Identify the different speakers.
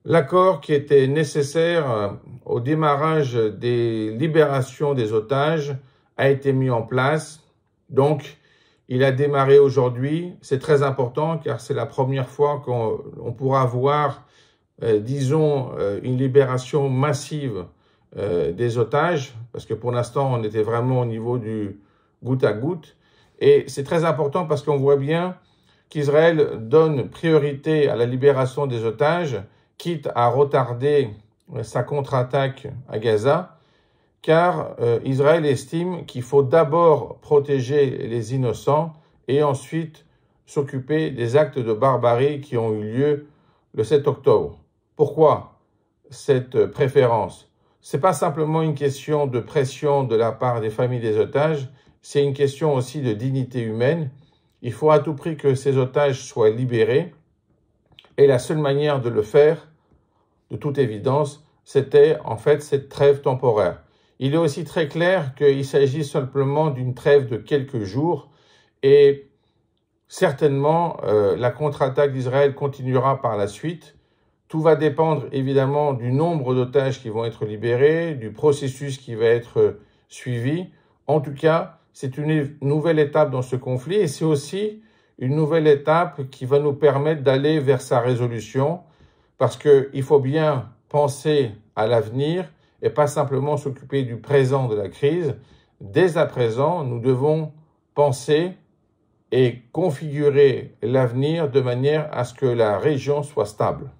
Speaker 1: L'accord qui était nécessaire au démarrage des libérations des otages a été mis en place. Donc, il a démarré aujourd'hui. C'est très important car c'est la première fois qu'on pourra voir, disons, une libération massive des otages, parce que pour l'instant, on était vraiment au niveau du goutte à goutte. Et c'est très important parce qu'on voit bien qu'Israël donne priorité à la libération des otages, quitte à retarder sa contre-attaque à Gaza, car Israël estime qu'il faut d'abord protéger les innocents et ensuite s'occuper des actes de barbarie qui ont eu lieu le 7 octobre. Pourquoi cette préférence? C'est pas simplement une question de pression de la part des familles des otages, c'est une question aussi de dignité humaine. Il faut à tout prix que ces otages soient libérés. Et la seule manière de le faire, de toute évidence, c'était en fait cette trêve temporaire. Il est aussi très clair qu'il s'agit simplement d'une trêve de quelques jours et certainement la contre-attaque d'Israël continuera par la suite. Tout va dépendre évidemment du nombre d'otages qui vont être libérés, du processus qui va être suivi. En tout cas, c'est une nouvelle étape dans ce conflit et c'est aussi une nouvelle étape qui va nous permettre d'aller vers sa résolution parce qu'il faut bien penser à l'avenir et pas simplement s'occuper du présent de la crise. Dès à présent, nous devons penser et configurer l'avenir de manière à ce que la région soit stable.